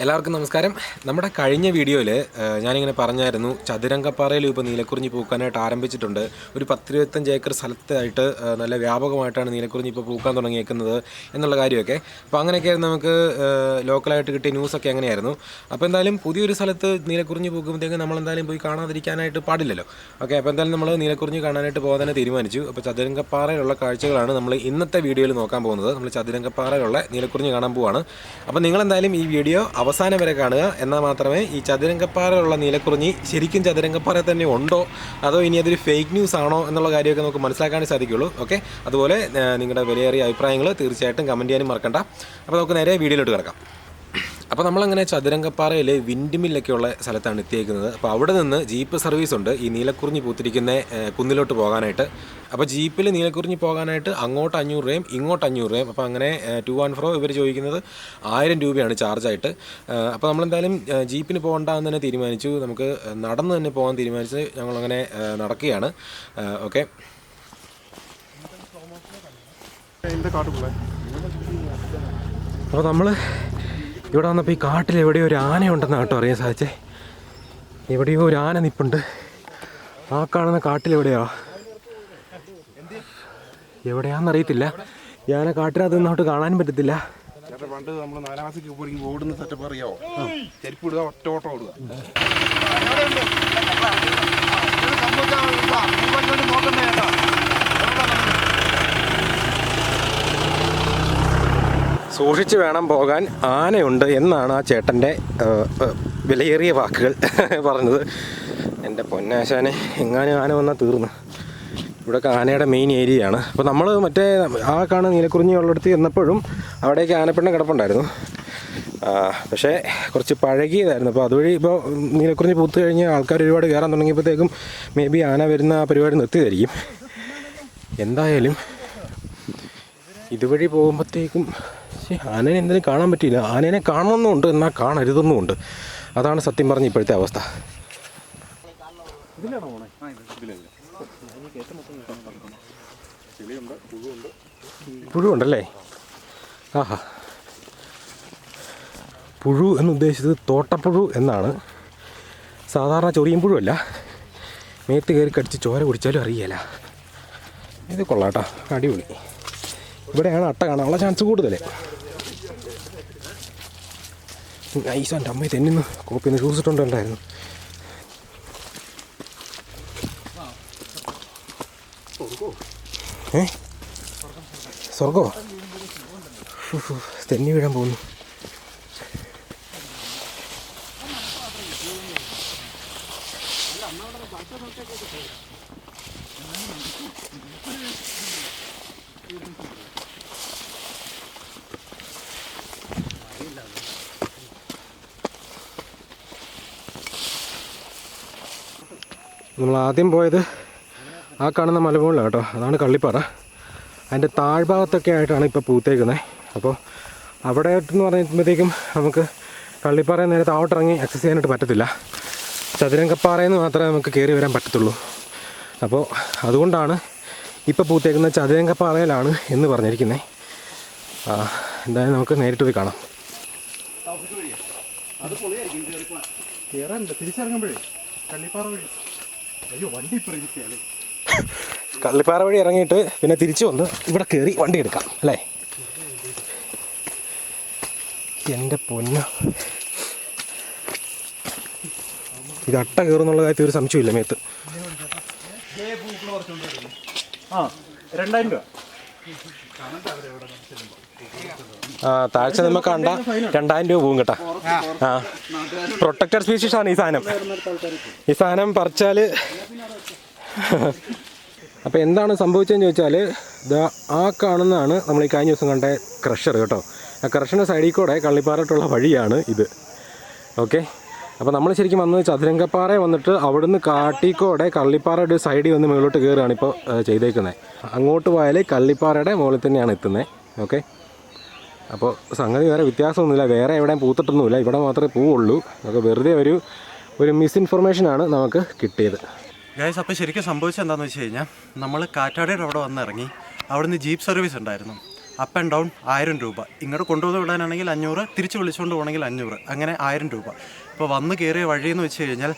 എല്ലാവർക്കും നമസ്കാരം. നമ്മുടെ കഴിഞ്ഞ വീഡിയോയിൽ ഞാനിങ്ങനെ പറഞ്ഞായിരുന്നു ചതുരംഗപ്പാറയിൽ ഇപ്പോൾ നീലക്കുറിഞ്ഞി പൂക്കാനായിട്ട് ആരംഭിച്ചിട്ടുണ്ട്. ഒരു 10-25 ഏക്കർ സ്ഥലത്തായിട്ട് നല്ല വ്യാപകമായിട്ടാണ് നീലക്കുറിഞ്ഞി ഇപ്പോൾ പൂക്കാൻ തുടങ്ങിയേക്കുന്നത് എന്നുള്ള കാര്യമൊക്കെ. അപ്പോൾ അങ്ങനെയൊക്കെയായിരുന്നു നമുക്ക് ലോക്കലായിട്ട് കിട്ടിയ ന്യൂസൊക്കെ അങ്ങനെയായിരുന്നു. അപ്പോൾ എന്തായാലും പുതിയൊരു സ്ഥലത്ത് നീലക്കുറിഞ്ഞി പൂക്കുമ്പോഴത്തേക്കും നമ്മളെന്തായാലും പോയി കാണാതിരിക്കാനായിട്ട് പാടില്ലല്ലോ. ഓക്കെ, അപ്പോൾ എന്തായാലും നമ്മൾ നീലക്കുറിഞ്ഞി കാണാനായിട്ട് പോകാൻ തന്നെ തീരുമാനിച്ചു. അപ്പോൾ ചതുരംഗപ്പാറയിലുള്ള കാഴ്ചകളാണ് നമ്മൾ ഇന്നത്തെ വീഡിയോയിൽ നോക്കാൻ പോകുന്നത്. നമ്മൾ ചതുരംഗപ്പാറയിലുള്ള നീലക്കുറിഞ്ഞി കാണാൻ പോവാണ്. അപ്പോൾ നിങ്ങളെന്തായാലും ഈ വീഡിയോ അവസാനം വരെ കാണുക. എന്നാൽ മാത്രമേ ഈ ചതുരംഗപ്പാറയുള്ള നീലക്കുറിഞ്ഞി ശരിക്കും ചതുരംഗപ്പാറ തന്നെ ഉണ്ടോ അതോ ഇനി അതൊരു ഫേക്ക് ന്യൂസ് ആണോ എന്നുള്ള കാര്യമൊക്കെ നമുക്ക് മനസ്സിലാക്കാൻ സാധിക്കുള്ളൂ. ഓക്കെ, അതുപോലെ നിങ്ങളുടെ വിലയേറിയ അഭിപ്രായങ്ങൾ തീർച്ചയായിട്ടും കമൻറ്റ് ചെയ്യാനും മറക്കണ്ട. അപ്പോൾ നമുക്ക് നേരെ വീഡിയോയിലോട്ട് കിടക്കാം. അപ്പോൾ നമ്മളങ്ങനെ ചതുരംഗപ്പാറയിൽ വിൻഡ് മില്ലൊക്കെ ഉള്ള സ്ഥലത്താണ് എത്തിയേക്കുന്നത്. അപ്പോൾ അവിടെ നിന്ന് ജീപ്പ് സർവീസ് ഉണ്ട് ഈ നീലക്കുറിഞ്ഞി പൂത്തിരിക്കുന്ന കുന്നിലോട്ട് പോകാനായിട്ട്. അപ്പോൾ ജീപ്പിൽ നീലക്കുറിഞ്ഞി പോകാനായിട്ട് അങ്ങോട്ട് 500 രൂപയും ഇങ്ങോട്ട് 500 രൂപയും. അപ്പോൾ അങ്ങനെ ടു ആൻഡ് ഫ്രോ ഇവർ ചോദിക്കുന്നത് 1000 രൂപയാണ് ചാർജായിട്ട്. അപ്പോൾ നമ്മളെന്തായാലും ജീപ്പിന് പോകണ്ടെന്ന് തന്നെ തീരുമാനിച്ചു. നമുക്ക് നടന്ന് തന്നെ പോകാൻ തീരുമാനിച്ച് ഞങ്ങളങ്ങനെ നടക്കുകയാണ്. ഓക്കെ, അപ്പോൾ നമ്മൾ ഇവിടെ വന്നപ്പോൾ ഈ കാട്ടിൽ എവിടെയോ ഒരു ആനയുണ്ടെന്ന് കേട്ടോ അറിയാൻ സാധിച്ചേ. എവിടെയോ ഒരു ആന നിൽപ്പുണ്ട്. ആ കാണുന്ന എവിടെയാണെന്നറിയത്തില്ല. ഈ ആന കാട്ടിനകത്ത് നിന്നോട്ട് കാണാനും പറ്റത്തില്ല. പണ്ട് നമ്മൾ 4ാം ക്ലാസ്സിൽ ഓടുന്ന സെറ്റപ്പ് അറിയാവോ? ചെരുപ്പ് ഇടുക, ഒറ്റ ഓട്ടം ഓടുക. സൂക്ഷിച്ച് വേണം പോകാൻ, ആനയുണ്ട് എന്നാണ് ആ ചേട്ടൻ്റെ വിലയേറിയ വാക്കുകൾ പറഞ്ഞത്. എൻ്റെ പൊന്നാശാനെ, എങ്ങാനും ആന വന്നാൽ തീർന്നു. ഇവിടെയൊക്കെ ആനയുടെ മെയിൻ ഏരിയയാണ്. അപ്പോൾ നമ്മൾ മറ്റേ ആ കാണുന്ന നീലക്കുറിഞ്ഞി ഉള്ളിടത്ത് ചെന്നപ്പോഴും അവിടേക്ക് ആനപ്പെണ്ണ കിടപ്പുണ്ടായിരുന്നു. പക്ഷേ കുറച്ച് പഴകിയതായിരുന്നു. അപ്പോൾ അതുവഴി ഇപ്പോൾ നീലക്കുറിഞ്ഞി പൂത്ത് കഴിഞ്ഞ് ആൾക്കാർ ഒരുപാട് കയറാൻ തുടങ്ങിയപ്പോഴത്തേക്കും മേ ബി ആന വരുന്ന ആ പരിപാടി നിർത്തിയതായിരിക്കും. എന്തായാലും ഇതുവഴി പോകുമ്പോഴത്തേക്കും ആനേനെ എന്തെങ്കിലും കാണാൻ പറ്റിയില്ല. ആനേനെ കാണണമെന്നുമുണ്ട്, എന്നാൽ കാണരുതെന്നുമുണ്ട്. അതാണ് സത്യം പറഞ്ഞ ഇപ്പോഴത്തെ അവസ്ഥ. പുഴുണ്ടല്ലേ? ആഹാ, പുഴു എന്നുദ്ദേശിച്ചത് തോട്ടപ്പുഴു എന്നാണ്. സാധാരണ ചൊറിയും പുഴുവല്ല. മേത്ത് കയറി കടിച്ച് ചോര കുടിച്ചാലും അറിയില്ല. ഇത് കൊള്ളാട്ടോ, അടിപൊളി. ഇവിടെയാണ് അട്ട കാണാനുള്ള ചാൻസ് കൂടുതൽ. ഐസാൻ്റെ അമ്മയെ തെന്നിന്ന് കോപ്പിന്ന് ഷൂസ് ഇട്ടുണ്ടായിരുന്നു. സ്വർഗോ തെന്നി വീഴാൻ പോകുന്നു. നമ്മൾ ആദ്യം പോയത് ആ കാണുന്ന മലമുകളിലാണ് കേട്ടോ. അതാണ് കള്ളിപ്പാറ. അതിൻ്റെ താഴ്ഭാഗത്തൊക്കെ ആയിട്ടാണ് ഇപ്പോൾ പൂത്തേക്കുന്നത്. അപ്പോൾ അവിടെ എന്ന് പറയുമ്പോഴത്തേക്കും നമുക്ക് കള്ളിപ്പാറയിൽ നേരെ താഴോട്ടിറങ്ങി ആക്സസ് ചെയ്യാനായിട്ട് പറ്റത്തില്ല. ചതുരംഗപ്പാറയിൽ നിന്ന് മാത്രമേ നമുക്ക് കയറി വരാൻ പറ്റത്തുള്ളൂ. അപ്പോൾ അതുകൊണ്ടാണ് ഇപ്പോൾ പൂത്തേക്കുന്ന ചതുരംഗപ്പാറയിലാണ് എന്ന് പറഞ്ഞിരിക്കുന്നത്. എന്തായാലും നമുക്ക് നേരിട്ട് പോയി കാണാം. തിരിച്ചിറങ്ങുമ്പോഴേ കള്ളിപ്പാറ വഴി കള്ളിപ്പാറ വഴി ഇറങ്ങിയിട്ട് പിന്നെ തിരിച്ചു വന്ന് ഇവിടെ കയറി വണ്ടി എടുക്കാം അല്ലേ? എൻ്റെ പൊന്ന, ഇത് അട്ട കയറുന്നുള്ള കാര്യത്തിൽ ഒരു സംശയമില്ല മേത്ത്. 2000 രൂപ. താഴ്ച നമുക്ക് കണ്ട 2000 രൂപ പോകും കേട്ടോ. പ്രൊട്ടക്റ്റഡ് സ്പീഷീസ് ആണ് ഈ സാധനം. ഈ സാധനം പറിച്ചാൽ അപ്പോൾ എന്താണ് സംഭവിച്ചതെന്ന് ചോദിച്ചാൽ ആ കാണുന്നതാണ് നമ്മൾ ഈ കഴിഞ്ഞ ദിവസം കണ്ട ക്രഷർ കേട്ടോ. ആ ക്രഷറിൻ്റെ സൈഡിൽ കൂടെ കള്ളിപ്പാറയിട്ടുള്ള വഴിയാണ് ഇത്. ഓക്കെ, അപ്പോൾ നമ്മൾ ശരിക്കും വന്നത് ചതുരംഗപ്പാറ വന്നിട്ട് അവിടുന്ന് കാട്ടിക്കോടെ കള്ളിപ്പാറയുടെ സൈഡിൽ വന്ന് മുകളിലോട്ട് കയറുകയാണ് ഇപ്പോൾ ചെയ്തേക്കുന്നത്. അങ്ങോട്ട് പോയാൽ കള്ളിപ്പാറയുടെ മുകളിൽ തന്നെയാണ് എത്തുന്നത്. ഓക്കെ, അപ്പോൾ സംഗതി വേറെ വ്യത്യാസമൊന്നുമില്ല. വേറെ എവിടെയും പൂത്തിട്ടൊന്നുമില്ല, ഇവിടെ മാത്രമേ പൂവുള്ളൂ. നമുക്ക് വെറുതെ ഒരു മിസ്ഇൻഫർമേഷനാണ് നമുക്ക് കിട്ടിയത്. ഗൈസ്, അപ്പോൾ ശരിക്കും സംഭവിച്ചത് എന്താണെന്ന് വെച്ച് കഴിഞ്ഞാൽ നമ്മൾ കാറ്റാടിയുടെ അവിടെ വന്നിറങ്ങി. അവിടെ നിന്ന് ജീപ്പ് സർവീസ് ഉണ്ടായിരുന്നു. അപ്പ് ആൻഡ് ഡൗൺ 1000 രൂപ. ഇങ്ങോട്ട് കൊണ്ടുവന്ന് വിടാനാണെങ്കിൽ 500, തിരിച്ച് വിളിച്ചുകൊണ്ട് പോകണമെങ്കിൽ 500, അങ്ങനെ 1000 രൂപ. ഇപ്പോൾ വന്ന് കയറിയ വഴിയെന്ന് വെച്ച് കഴിഞ്ഞാൽ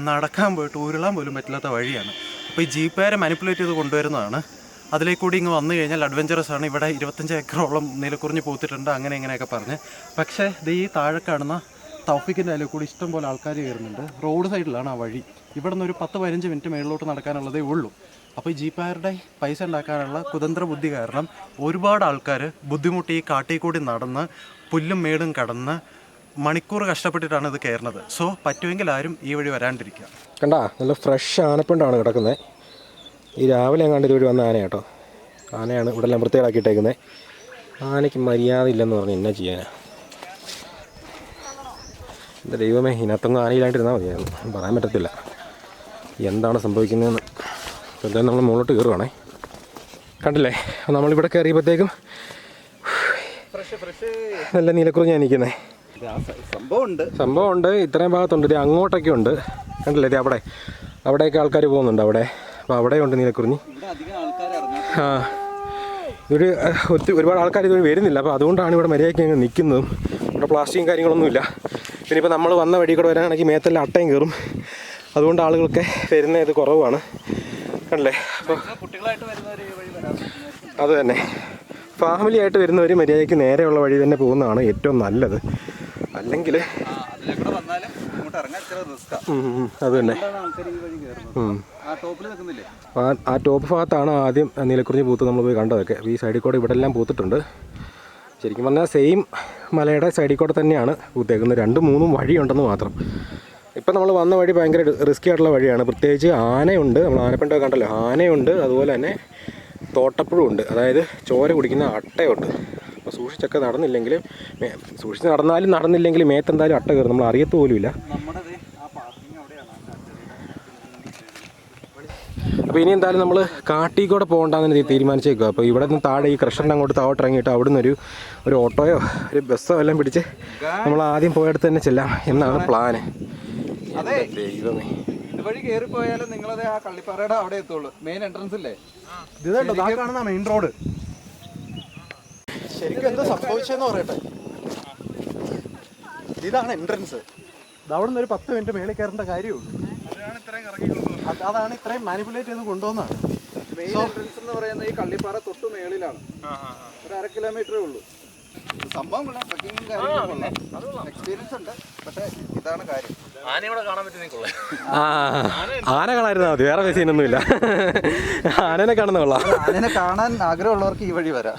നടക്കാൻ പോയിട്ട് ഉരുളാൻ പോലും പറ്റില്ലാത്ത വഴിയാണ്. അപ്പോൾ ഈ ജീപ്പുകാരെ മാനിപ്പുലേറ്റ് ചെയ്ത് കൊണ്ടുവരുന്നതാണ്. അതിലേക്കൂടി ഇങ്ങ് വന്നു കഴിഞ്ഞാൽ അഡ്വഞ്ചറസ് ആണ്. ഇവിടെ 25 ഏക്കറോളം നീലക്കുറിഞ്ഞി പൂത്തിട്ടുണ്ട്, അങ്ങനെ ഇങ്ങനെയൊക്കെ പറഞ്ഞ്. പക്ഷേ ഇത് ഈ താഴെ കാണുന്ന തൗഫീക്കിൻ്റെ അതിൽ കൂടി ഇഷ്ടം പോലെ ആൾക്കാർ കയറുന്നുണ്ട്. റോഡ് സൈഡിലാണ് ആ വഴി. ഇവിടെ നിന്ന് ഒരു 10-15 മിനിറ്റ് മേളിലോട്ട് നടക്കാനുള്ളതേ ഉള്ളൂ. അപ്പോൾ ഈ ജീപ്പുകാരുടെ പൈസ ഉണ്ടാക്കാനുള്ള കുതന്ത്ര ബുദ്ധി കാരണം ഒരുപാട് ആൾക്കാർ ബുദ്ധിമുട്ടി ഈ കാട്ടിൽ കൂടി നടന്ന് പുല്ലും മേടും കടന്ന് മണിക്കൂർ കഷ്ടപ്പെട്ടിട്ടാണ് ഇത് കയറുന്നത്. സോ പറ്റുമെങ്കിൽ ആരും ഈ വഴി വരാണ്ടിരിക്കുക. കണ്ടാ നല്ല ഫ്രഷ് ആനപ്പിണ്ടാണ് കിടക്കുന്നത്. ഈ രാവിലെ എങ്ങാണ്ട് ഇതുവഴി വന്ന ആന കേട്ടോ. ആനയാണ് ഇവിടെ എല്ലാം വൃത്തികേടാക്കിയിട്ടേക്കുന്നത്. ആനയ്ക്ക് മര്യാദ ഇല്ലെന്ന് പറഞ്ഞ് എന്നാ ചെയ്യാനാ? എൻ്റെ ദൈവമേ, ഇതിനകത്തൊന്നും ആനയിലായിട്ടിരുന്നാൽ മതിയായിരുന്നു. പറയാൻ പറ്റത്തില്ല എന്താണ് സംഭവിക്കുന്നതെന്ന്. അപ്പോൾ എന്തായാലും നമ്മൾ മുകളിലോട്ട് കയറുവാണേ. കണ്ടില്ലേ, നമ്മളിവിടെ കയറിയപ്പോഴത്തേക്കും നല്ല നീലക്കുറിഞ്ഞാണ് നിൽക്കുന്നത്. സംഭവമുണ്ട്, ഇത്രയും ഭാഗത്തുണ്ട്. ഇത് അങ്ങോട്ടൊക്കെ ഉണ്ട്, കണ്ടില്ലേ? ഇത് അവിടെയൊക്കെ ആൾക്കാർ പോകുന്നുണ്ട് അവിടെ. അപ്പോൾ അവിടെയുണ്ട് നീലക്കുറിഞ്ഞി. ആ, ഒരു ഒരുപാട് ആൾക്കാർ ഇതുവഴി വരുന്നില്ല. അപ്പോൾ അതുകൊണ്ടാണ് ഇവിടെ മര്യാദയ്ക്ക് അങ്ങ് നിൽക്കുന്നതും. ഇവിടെ പ്ലാസ്റ്റിക്കും കാര്യങ്ങളൊന്നുമില്ല. പിന്നെ ഇപ്പോൾ നമ്മൾ വന്ന വഴി കൂടെ വരാനാണെങ്കിൽ മേത്തെല്ലാം അട്ടയും കയറും. അതുകൊണ്ട് ആളുകളൊക്കെ വരുന്ന ഇത് കുറവാണ്, കണ്ടില്ലേ? അപ്പോൾ അത് തന്നെ, ഫാമിലി ആയിട്ട് വരുന്നവർ മര്യാദയ്ക്ക് നേരെയുള്ള വഴി തന്നെ പോകുന്നതാണ് ഏറ്റവും നല്ലത്. അല്ലെങ്കിൽ അത് തന്നെ ആ ടോപ്പ് ഭാഗത്താണ് ആദ്യം നീലക്കുറിഞ്ഞി പൂത്ത് നമ്മൾ പോയി കണ്ടതൊക്കെ. ഈ സൈഡിൽ കൂടെ ഇവിടെ എല്ലാം പൂത്തിട്ടുണ്ട്. ശരിക്കും പറഞ്ഞാൽ സെയിം മലയുടെ സൈഡിൽ കൂടെ തന്നെയാണ് പൂത്തേക്കുന്നത്. 2-3 വഴിയുണ്ടെന്ന് മാത്രം. ഇപ്പം നമ്മൾ വന്ന വഴി ഭയങ്കര റിസ്ക്കി ആയിട്ടുള്ള വഴിയാണ്. പ്രത്യേകിച്ച് ആനയുണ്ട്, നമ്മൾ ആനപ്പിണ്ടൊക്കെ കണ്ടല്ലോ, ആനയുണ്ട്. അതുപോലെ തന്നെ തോട്ടപ്പുഴും ഉണ്ട്, അതായത് ചോര കുടിക്കുന്ന അട്ടയുണ്ട്. അപ്പോൾ സൂക്ഷിച്ചൊക്കെ സൂക്ഷിച്ച് നടന്നില്ലെങ്കിൽ മേത്തെന്തായാലും അട്ട കയറും, നമ്മൾ അറിയത്ത് പോലുമില്ല. അപ്പോൾ ഇനി എന്തായാലും നമ്മൾ കാട്ടിക്കൂടെ പോകണ്ടെന്ന് തീരുമാനിച്ചേക്കുക. അപ്പോൾ ഇവിടെ നിന്ന് താഴെ ഈ കൃഷ്ണൻ്റെ അങ്ങോട്ട് താഴോട്ട് ഇറങ്ങിയിട്ട് അവിടെ നിന്ന് ഒരു ഓട്ടോയോ ഒരു ബസ്സോ എല്ലാം പിടിച്ച് നമ്മൾ ആദ്യം പോയടുത്ത് തന്നെ ചെല്ലാം എന്നാണ് പ്ലാന്. ദൈവമേ, ഇതുവഴി കയറി പോയാലും നിങ്ങളത് ആ കള്ളിപ്പാറയുടെ അവിടെ എത്തുള്ളൂ. മെയിൻ എൻട്രൻസ് ഇല്ലേ, കാണുന്ന മെയിൻ റോഡ്. ശരിക്കും എന്താ സംഭവിച്ചതെന്ന് പറയട്ടെ. ഇതാണ് എൻട്രൻസ്. അവിടെ നിന്ന് ഒരു 10 മിനിറ്റ് മേളിൽ കയറേണ്ട കാര്യമുള്ളൂ. അതാണ് ഇത്രയും മാനിപ്പുലേറ്റ് ചെയ്ത് കൊണ്ടുവന്നാണ്. മെയിൻ എൻട്രൻസ് എന്ന് പറയുന്നത് ഈ കള്ളിപ്പാറ തൊട്ട് മേളിലാണ്. ഒരു 1/2 കിലോമീറ്ററേ ഉള്ളൂ. സംഭവം കൊള്ളാം, ട്രക്കിങ്ങും കാര്യങ്ങളും എക്സ്പീരിയൻസ് ഉണ്ട്. പക്ഷേ ഇതാണ് കാര്യം, ആന കാണാതിരുന്നാൽ മതി, വേറെ സീനൊന്നുമില്ല. ആനനെ കാണുന്ന കൊള്ളാം. ആനനെ കാണാൻ ആഗ്രഹമുള്ളവർക്ക് ഈ വഴി വരാം.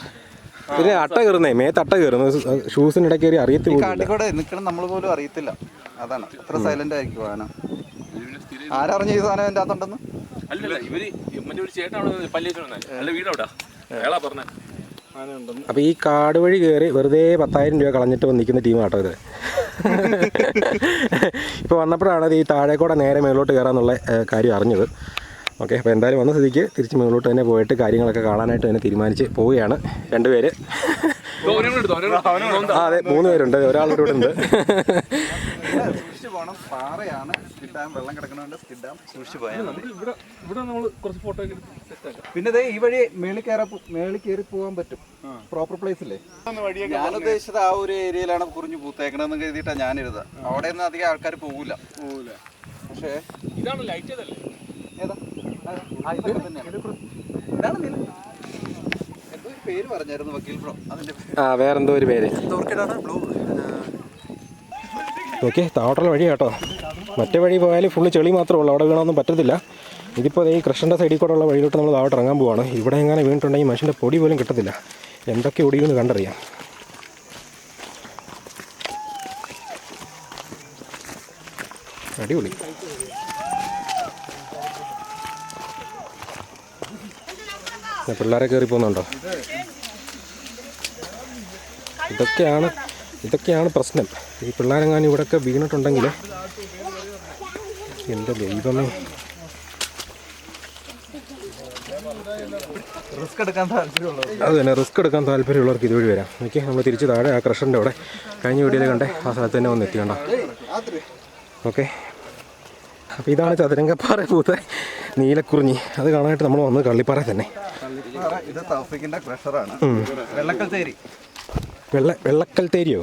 പിന്നെ അട്ട കയറുന്നേ, മേത്ത് അട്ട കയറുന്നു, ഷൂസിനിടയ്ക്ക് കയറി അറിയത്തില്ല. കാട്ടിക്കൂടെ നിൽക്കണം നമ്മൾ പോലും അറിയത്തില്ല. അതാണ് അത്ര സൈലന്റ് ആയിരിക്കും ആന. ആരറിഞ്ഞ ഈ സാധനം എൻ്റെ അകത്തുണ്ടെന്ന്? അപ്പോൾ ഈ കാട് വഴി കയറി വെറുതെ 10,000 രൂപ കളഞ്ഞിട്ട് നിൽക്കുന്ന ടീം ആട്ടോ ഇത്. ഇപ്പോൾ വന്നപ്പോഴാണ് ഈ താഴേക്കൂടെ നേരെ മേലോട്ട് കയറാമെന്നുള്ള കാര്യം അറിഞ്ഞത്. ഓക്കെ, അപ്പോൾ എന്തായാലും വന്ന സ്ഥിതിക്ക് തിരിച്ച് മുകളിലോട്ട് തന്നെ പോയിട്ട് കാര്യങ്ങളൊക്കെ കാണാനായിട്ട് തന്നെ തീരുമാനിച്ച് പോവുകയാണ്. 2 പേര്, അതെ 3 പേരുണ്ട്, ഒരാളുടെ ഇവിടെ ഉണ്ട്. സൂക്ഷിച്ചു പോകണം, പാറയാണ്, സ്കിഡ് വെള്ളം കിടക്കണോണ്ട് സ്കിഡ് ഡാം സൂക്ഷിച്ചു പോയാൽ. പിന്നെ ഈ വഴി മേളിൽ കയറി പോകാൻ പറ്റും. പ്രോപ്പർ പ്ലേസ് ഇല്ലേ? ഞാൻ ഉദ്ദേശിച്ചത് ആ ഒരു ഏരിയയിലാണ് കുറിഞ്ഞു പൂത്തേക്കണമെന്ന് കരുതിയിട്ടാണ് ഞാനിരുന്നത്. അവിടെ ഒന്നും അധികം ആൾക്കാർ പോകില്ല. പക്ഷേ ഇതാണ് ലൈറ്റ് ഏതാ? എന്തോ പേര് പറഞ്ഞായിരുന്നു വക്കീൽ ബ്രോ, അതിന്റെ വേറെന്തോ ഒരു പേര്. ഓക്കെ, താവട്ടുള്ള വഴി കേട്ടോ. മറ്റേ വഴി പോയാൽ ഫുള്ള് ചെളി മാത്രമേ ഉള്ളൂ, അവിടെ വീണൊന്നും പറ്റത്തില്ല. ഇതിപ്പോൾ ഈ കൃഷ്ണൻ്റെ സൈഡിൽ കൂടെ ഉള്ള വഴിയിലോട്ട് നമ്മൾ താവട്ട് ഇറങ്ങാൻ പോവാണ്. ഇവിടെ എങ്ങനെ വീണിട്ടുണ്ടെങ്കിൽ മനുഷ്യൻ്റെ പൊടി പോലും കിട്ടത്തില്ല. എന്തൊക്കെ ഒടിയുമെന്ന് കണ്ടറിയാം. അടിപൊളി. പിള്ളേരെ കയറി പോകുന്നുണ്ടോ? ഇതൊക്കെയാണ് പ്രശ്നം. ഈ പിള്ളേരെങ്ങാനും ഇവിടെയൊക്കെ വീണിട്ടുണ്ടെങ്കിൽ എൻ്റെ ദൈവമേ. അത് തന്നെ, റിസ്ക് എടുക്കാൻ താല്പര്യമുള്ളവർക്ക് ഇതുവഴി വരാം. ഓക്കെ, നമ്മൾ തിരിച്ച് താഴെ ആ ക്രഷറിൻ്റെ അവിടെ കഴിഞ്ഞ വീഡിയോയിൽ കണ്ടേ ആ സ്ഥലത്ത് തന്നെ വന്ന് എത്തിക്കണ്ട. ഓക്കെ, അപ്പോൾ ഇതാണ് ചതുരംഗപ്പാറ പൂത്ത നീലക്കുറിഞ്ഞി. അത് കാണാനായിട്ട് നമ്മൾ വന്നത് കള്ളിപ്പാറ തന്നെ. ഇത് തൗഫീഖിന്റെ ക്രഷറാണ്. വെള്ളക്കൽത്തേരി. വെള്ളക്കൽത്തേരിയോ?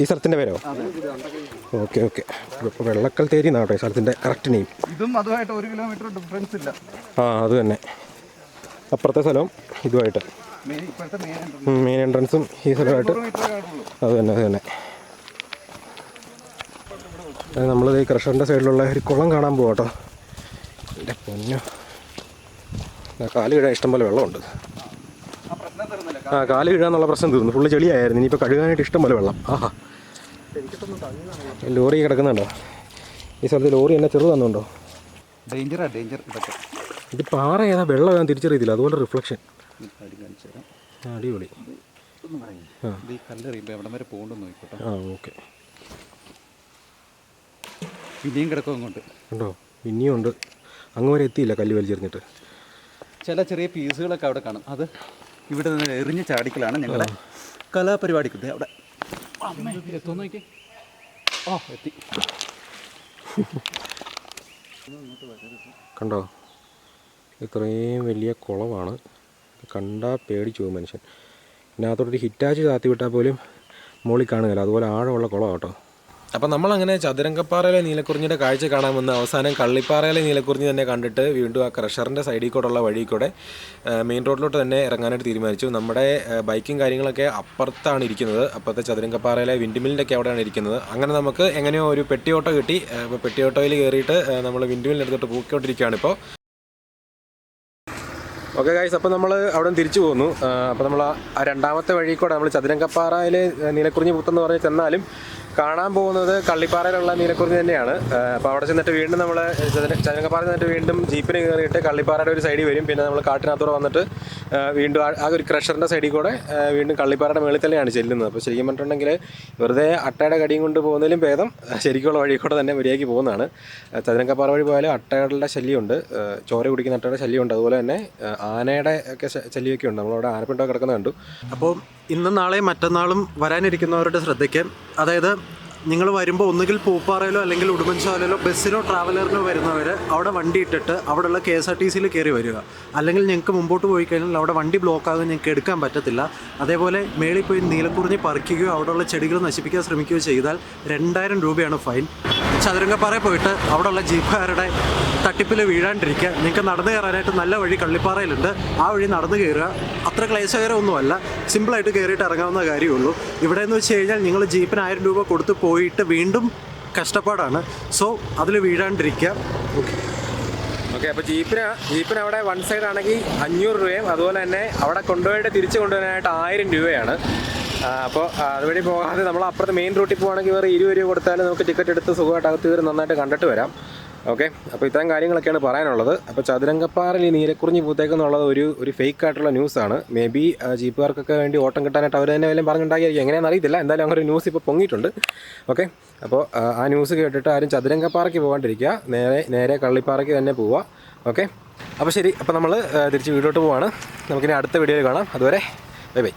ഈ സ്ഥലത്തിൻ്റെ പേരോ? Okay okay. വെള്ളക്കൽത്തേരി എന്നാട്ടോ ഈ സ്ഥലത്തിൻ്റെ കറക്റ്റ് നെയിം. ഇതും അതുമായിട്ട് 1 കിലോമീറ്റർ ഡിഫറൻസ് ഇല്ല. അത് തന്നെ. അപ്പുറത്തെ സ്ഥലവും ഇതുമായിട്ട് മെയിൻ എൻട്രൻസും ഈ സ്ഥലമായിട്ട് അത് തന്നെ. നമ്മൾ ഈ ക്രഷറിൻ്റെ സൈഡിലുള്ള ഒരു കുളം കാണാൻ പോകാം കേട്ടോ. എൻ്റെ പൊന്നു, കാല് കഴുകാൻ ഇഷ്ടംപോലെ വെള്ളമുണ്ട്. കാല് കഴുകാന്നുള്ള പ്രശ്നം തീർന്നു. ഫുള്ള് ചെളിയായിരുന്നു. ഇനിയിപ്പോൾ കഴുകാനായിട്ട് ഇഷ്ടംപോലെ വെള്ളം. ലോറി കിടക്കുന്നുണ്ടോ? ഈ സ്ഥലത്ത് ലോറി എന്നെ ചെറുതാണെന്നുണ്ടോ? ഡേഞ്ചർ ഇതൊക്കെ. ഇത് പാറ ഏതാ വെള്ളം ഞാൻ തിരിച്ചറിയത്തില്ല. അതുപോലെ റിഫ്ലക്ഷൻ. അടിപൊളി. ഈ കല്ലെറിയുമ്പോൾ എവിടം വരെ പോകണ്ടെന്ന് നോക്കിക്കോട്ടെ. ഓക്കെ. പിന്നെയും കിടക്കും അങ്ങോട്ട് ഉണ്ടോ? ഇനിയും ഉണ്ട്. അങ്ങ് വരെ എത്തിയില്ല കല്ല് വലിച്ചെറിഞ്ഞിട്ട്. ചില ചെറിയ പീസുകളൊക്കെ അവിടെ കാണും. അത് ഇവിടെ നിന്ന് എറിഞ്ഞ് ചാടിക്കലാണ് ഞങ്ങളുടെ കലാപരിപാടിക്കുന്നത്. അവിടെ എത്തുമെന്ന് നോക്കി. എത്തി. കണ്ടോ? ഇത്രയും വലിയ കുളമാണ്. കണ്ടാൽ പേടിച്ചു പോകും മനുഷ്യൻ. ഇതിനകത്തോട്ടൊരു ഹിറ്റാച്ച് താത്തി വിട്ടാൽ പോലും മുകളിൽ കാണുകയില്ല. അതുപോലെ ആഴമുള്ള കുളം കേട്ടോ. അപ്പം നമ്മളങ്ങനെ ചതുരംഗപ്പാറയിലെ നീലക്കുറിഞ്ഞിയുടെ കാഴ്ച കാണാൻ വന്ന് അവസാനം കള്ളിപ്പാറയിലെ നീലക്കുറിഞ്ഞി തന്നെ കണ്ടിട്ട് വീണ്ടും ആ ക്രഷറിൻ്റെ സൈഡിൽ കൂടെയുള്ള വഴി കൂടെ മെയിൻ റോഡിലോട്ട് തന്നെ ഇറങ്ങാനായിട്ട് തീരുമാനിച്ചു. നമ്മുടെ ബൈക്കും കാര്യങ്ങളൊക്കെ അപ്പുറത്താണ് ഇരിക്കുന്നത്. അപ്പുറത്തെ ചതുരംഗപ്പാറയിലെ വിൻഡ്മില്ലിൻ്റെ ഒക്കെ അവിടെയാണ് ഇരിക്കുന്നത്. അങ്ങനെ നമുക്ക് എങ്ങനെയോ ഒരു പെട്ടിയോട്ടോ കിട്ടി. അപ്പോൾ പെട്ടിയോട്ടോയിൽ കയറിയിട്ട് നമ്മൾ വിൻഡ്മില്ലിൻ്റെ അടുത്തോട്ട് പോയിക്കൊണ്ടിരിക്കുകയാണ് ഇപ്പോൾ. ഓക്കെ ഗൈസ്, അപ്പോൾ നമ്മൾ അവിടെ നിന്ന് തിരിച്ചു പോന്നു. അപ്പോൾ നമ്മൾ ആ രണ്ടാമത്തെ വഴി കൂടെ നമ്മൾ ചതുരംഗപ്പാറയിലെ നീലക്കുറിഞ്ഞി പൂത്തെന്ന് പറഞ്ഞ് ചെന്നാലും കാണാൻ പോകുന്നത് കള്ളിപ്പാറയിലുള്ള നീലക്കുറിഞ്ഞി തന്നെയാണ്. അപ്പോൾ അവിടെ ചെന്നിട്ട് വീണ്ടും നമ്മൾ ചതുരംഗപ്പാറ ചെന്നിട്ട് വീണ്ടും ജീപ്പിന് കയറിയിട്ട് കള്ളിപ്പാറയുടെ ഒരു സൈഡിൽ വരും. പിന്നെ നമ്മൾ കാട്ടിനകത്തൂടെ വന്നിട്ട് വീണ്ടും ആ ഒരു ക്രഷറിൻ്റെ സൈഡിൽ കൂടെ വീണ്ടും കള്ളിപ്പാറയുടെ മേളിൽ തന്നെയാണ് ചെല്ലുന്നത്. അപ്പോൾ ശരിക്കും പറഞ്ഞിട്ടുണ്ടെങ്കിൽ വെറുതെ അട്ടയുടെ കടിയും കൊണ്ട് പോകുന്നതിലും ഭേദം ശരിക്കുള്ള വഴി കൂടെ തന്നെ മര്യാദയ്ക്ക് പോകുന്നതാണ്. ചതുരംഗപ്പാറ വഴി പോയാലും അട്ടകളുടെ ശല്യമുണ്ട്, ചോര കുടിക്കുന്ന അട്ടയുടെ ശല്യമുണ്ട്. അതുപോലെ തന്നെ ആനയുടെ ഒക്കെ ശല്യമൊക്കെ ഉണ്ട്. നമ്മളവിടെ ആനപ്പിണ്ടൊക്കെ കിടക്കുന്നത് കണ്ടു. അപ്പോൾ ഇന്നും നാളെയും മറ്റന്നാളും വരാനിരിക്കുന്നവരുടെ ശ്രദ്ധയ്ക്ക്, അതായത് നിങ്ങൾ വരുമ്പോൾ ഒന്നുകിൽ പൂപ്പാറയിലോ അല്ലെങ്കിൽ ഉടുമ്പൻചോലയിലോ ബസ്സിലോ ട്രാവലറിനോ വരുന്നവർ അവിടെ വണ്ടി ഇട്ടിട്ട് അവിടെയുള്ള KSRTCയിൽ കയറി വരിക. അല്ലെങ്കിൽ ഞങ്ങൾക്ക് മുമ്പോട്ട് പോയി കഴിഞ്ഞാൽ അവിടെ വണ്ടി ബ്ലോക്ക് ആകും, ഞങ്ങൾക്ക് എടുക്കാൻ പറ്റത്തില്ല. അതേപോലെ മേളിൽ പോയി നീലക്കുറിഞ്ഞി പറിക്കുകയോ അവിടെയുള്ള ചെടികൾ നശിപ്പിക്കാൻ ശ്രമിക്കുകയോ ചെയ്താൽ 2000 രൂപയാണ് ഫൈൻ. ചതുരംഗപ്പാറയിൽ പോയിട്ട് അവിടെയുള്ള ജീപ്പുകാരുടെ തട്ടിപ്പിൽ വീഴാണ്ടിരിക്കുക. നിങ്ങൾക്ക് നടന്നു കയറാനായിട്ട് നല്ല വഴി കള്ളിപ്പാറയിലുണ്ട്. ആ വഴി നടന്നു കയറുക. അത്ര ക്ലേശകരമൊന്നുമല്ല, സിമ്പിളായിട്ട് കയറിയിട്ട് ഇറങ്ങാവുന്ന കാര്യമുള്ളൂ. ഇവിടെ എന്ന് വെച്ച് കഴിഞ്ഞാൽ നിങ്ങൾ ജീപ്പിന് 1000 രൂപ കൊടുത്ത് പോയിട്ട് വീണ്ടും കഷ്ടപ്പാടാണ്. സോ അതിൽ വീഴാണ്ടിരിക്കുക. ഓക്കെ. അപ്പോൾ ജീപ്പിന് അവിടെ വൺ സൈഡ് ആണെങ്കിൽ 500 രൂപയും അതുപോലെ തന്നെ അവിടെ കൊണ്ടുപോയിട്ട് തിരിച്ച് കൊണ്ടുവരാനായിട്ട് 1000 രൂപയാണ്. അപ്പോൾ അതുവഴി പോകാതെ നമ്മൾ അപ്പുറത്ത് മെയിൻ റൂട്ടിൽ പോകുകയാണെങ്കിൽ വേറെ 20 രൂപ കൊടുത്താൽ നമുക്ക് ടിക്കറ്റ് എടുത്ത് സുഖമായിട്ട് അകത്ത് കയറി നന്നായിട്ട് കണ്ടിട്ട് വരാം. ഓക്കെ. അപ്പോൾ ഇത്തരം കാര്യങ്ങളൊക്കെയാണ് പറയാനുള്ളത്. അപ്പോൾ ചതുരംഗപ്പാറയിൽ ഈ നീലക്കുറിഞ്ഞി പൂത്തേക്കെന്നുള്ളത് ഒരു ഫേക്ക് ആയിട്ടുള്ള ന്യൂസാണ്. മേ ബി ജീപ്പുകാർക്കൊക്കെ വേണ്ടി ഓട്ടം കിട്ടാനായിട്ട് അവർ തന്നെ വല്ലതും പറഞ്ഞിട്ടുണ്ടായിരിക്കും. എങ്ങനെയാണെന്ന് അറിയത്തില്ല. എന്തായാലും അങ്ങനെ ഒരു ന്യൂസ് ഇപ്പോൾ പൊങ്ങിയിട്ടുണ്ട്. ഓക്കെ. അപ്പോൾ ആ ന്യൂസ് കേട്ടിട്ട് ആരും ചതുരംഗപ്പാറയ്ക്ക് പോകാണ്ടിരിക്കുക, നേരെ കള്ളിപ്പാറയ്ക്ക് തന്നെ പോവുക. ഓക്കെ. അപ്പോൾ ശരി. അപ്പോൾ നമ്മൾ തിരിച്ച് വീട്ടിലോട്ട് പോവാണ്. നമുക്കിനി അടുത്ത വീഡിയോയിൽ കാണാം. അതുവരെ ബൈ ബൈ.